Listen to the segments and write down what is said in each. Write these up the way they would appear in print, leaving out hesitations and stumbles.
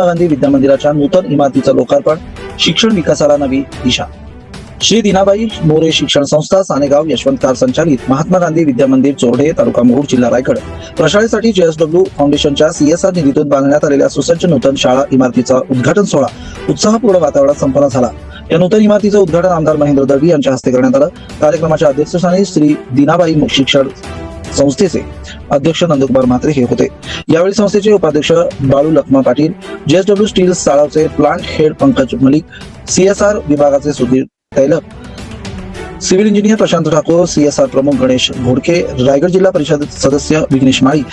महात्मा गांधी विद्यामंदिराच्या नूतन इमारतीचं लोकार्पण, शिक्षण विकासाला नवी दिशा। श्री दीनाबाई मोरे शिक्षण संस्था, सानेगाव, यशवंतकार संचालित महात्मा गांधी विद्यामंदिर, चोरडे, तालुका मोहोळ, जिल्हा रायगड। प्रशाळेसाठी JSW फाउंडेशनच्या CSR निधीतून बांधण्यात आलेल्या सुसज्ज नूतन शाळा इमारतीचा उद्घाटन सोहळा उत्साहपूर्ण वातावरणात संपन्न झाला। या नूतन इमारतीचं उद्घाटन आमदार महेंद्र दळवी यांच्या हस्ते करण्यात आलं। कार्यक्रमाच्या अध्यक्षस्थानी श्री दीनाबाई शिक्षण संस्थेचे अध्यक्ष नंदकुमार म्हात्रे हे होते। यावेळी संस्थेचे उपाध्यक्ष बाळू लखमा पाटील, JSW स्टील साळावचे plant head Pankaj Malik, CSR विभागाचे Sudhir Tailak, civil engineer Prashant Thakur, CSR प्रमुख गणेश घोडके, रायगड जिल्हा परिषद सदस्य विघ्नेश माळी,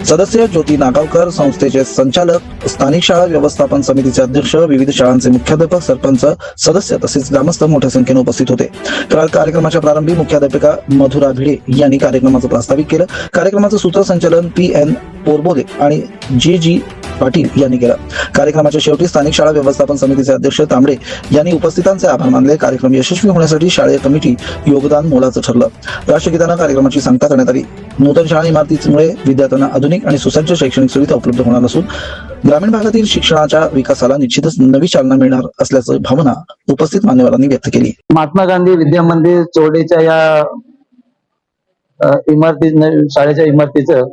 सदस्य ज्योती नागावकर, संस्थेचे संचालक, स्थानिक शाळा व्यवस्थापन समितीचे अध्यक्ष, विविध शाळांचे मुख्याध्यापक, सरपंच, सदस्य तसेच ग्रामस्थ मोठ्या संख्येने उपस्थित होते। कार्यक्रमाच्या प्रारंभी मुख्याध्यापिका मधुरा भिडे यांनी कार्यक्रमाचं प्रास्ताविक केलं। कार्यक्रमाचं सूत्रसंचालन PN पोरबोले आणि JG पाटील यांनी केलं। कार्यक्रमाच्या शेवटी स्थानिक शाळा व्यवस्थापन समितीचे अध्यक्ष तांबडे यांनी उपस्थितांचे आभार मानले। कार्यक्रम यशस्वी होण्यासाठी शाळेय कमिटी योगदान मोलाचं ठरलं। राष्ट्रगीतानं कार्यक्रमाची सांगता करण्यात आली। नूतन शाळा इमारतीमुळे विद्यार्थ्यांना आधुनिक आणि सुसज्ज शैक्षणिक सुविधा उपलब्ध होणार असून ग्रामीण भागातील शिक्षणाच्या विकासाला निश्चितच नवी चालना मिळणार असल्याची भावना उपस्थित मान्यवरांनी व्यक्त केली। महात्मा गांधी विद्यामंदिर चोरडेच्या या शाळेच्या इमारतीचं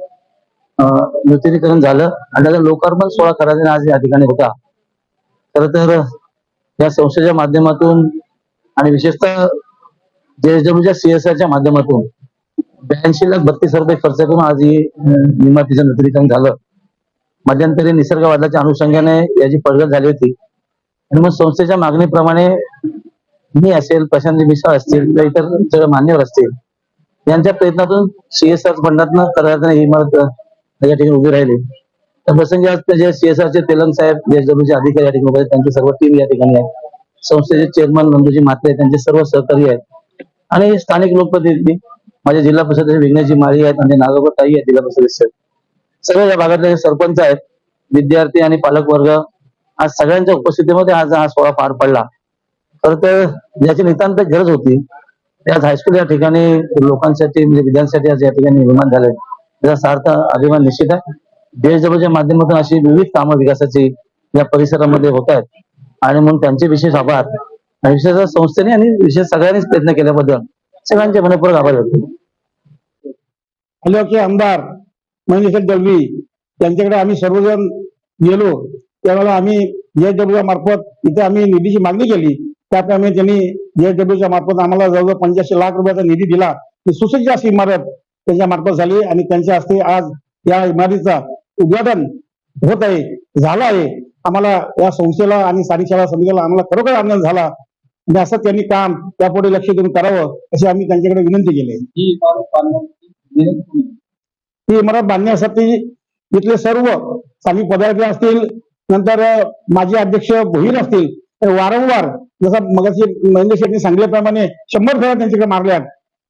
नूतनीकरण झालं आणि त्याचं लोकार्पण सोहळा करायचा आज या ठिकाणी होता। खरं तर या संस्थेच्या माध्यमातून आणि विशेषतः JSWच्या CSRच्या माध्यमातून 82,32,000 रुपये खर्च करून आज ही इमारतीचं नूतनीकरण झालं। मध्यंतरी निसर्गवादाच्या अनुषंगाने याची पडझड झाली होती आणि मग संस्थेच्या मागणीप्रमाणे मी असेल, प्रशांत मिश्रा असतील किंवा इतर सगळे मान्यवर असतील यांच्या प्रयत्नातून CSR फंडातनं करण्यात ही इमारत या ठिकाणी उभी राहिली। त्या प्रसंगी आज जे CSRचे तेलंग साहेब, JSWचे अधिकारी या ठिकाणी त्यांची सर्व टीम या ठिकाणी आहे। संस्थेचे चेअरमन नंदूजी म्हात्रे, त्यांचे सर्व सहकारी आहेत आणि स्थानिक लोकप्रतिनिधी, माझे जिल्हा परिषद विघ्नेशजी माळी आहेत आणि नागावकर ताई आहेत जिल्हा परिषद, सगळे या भागातले सर्पंच आहेत, विद्यार्थी आणि पालक वर्ग, आज सगळ्यांच्या उपस्थितीमध्ये आज हा सोहळा पार पडला। खरं तर ज्याची नितांत गरज होती त्यात हायस्कूल या ठिकाणी लोकांसाठी म्हणजे विद्यार्थ्यांसाठी आज या ठिकाणी निर्माण झाले, त्याचा सार्थ अभिमान निश्चित आहे। JSWच्या माध्यमातून अशी विविध कामं विकासाची या परिसरामध्ये होत आहेत आणि म्हणून त्यांचे विशेष आभार आणि विशेष संस्थेने आणि विशेष सगळ्यांनीच प्रयत्न केल्याबद्दल सगळ्यांचे मनपूर्वक आभार व्यक्त करतो। अलीकडचे आमदार महेंद्र दळवी यांच्याकडे आम्ही सर्वजण गेलो, त्यावेळेला आम्ही JSW मार्फत इथे आम्ही निधीची मागणी केली। त्याप्रमाणे त्यांनी JSWच्या मार्फत आम्हाला जवळजवळ 85 लाख रुपयाचा निधी दिला। ही सुसज्ज अशी इमारत त्यांच्या मार्फत झाली आणि त्यांच्या हस्ते आज या इमारतीचा उद्घाटन होत आहे, झालं आहे। आम्हाला या संस्थेला आणि स्थानिक शाळा समितीला आम्हाला खरोखर आनंद झाला आणि असं त्यांनी काम त्यापुढे लक्ष देऊन करावं अशी आम्ही त्यांच्याकडे विनंती केली। ही इमारत बांधण्यासाठी इथले सर्व स्थानिक पदाधिकारी असतील, नंतर माजी अध्यक्ष भोईर असतील, तर वारंवार जसं मगाशी महेंद्र शेट्टी सांगितल्याप्रमाणे 100 फेऱ्या त्यांच्याकडे मारल्यात।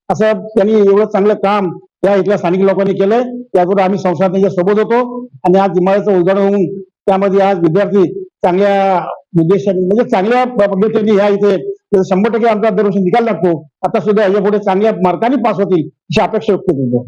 असं त्यांनी एवढं चांगलं काम या इथल्या स्थानिक लोकांनी केलंय, त्याकडून आम्ही संस्था त्यांच्या सोबत होतो आणि आज इमारतीचं उद्घाटन होऊन त्यामध्ये आज विद्यार्थी चांगल्या उद्देशाने म्हणजे चांगल्या पद्धतीने ह्या इथे 100% आमचा दरवर्षी निकाल लागतो, आता सुद्धा याच्या पुढे चांगल्या मार्काने पास होतील अशी अपेक्षा व्यक्त करतो।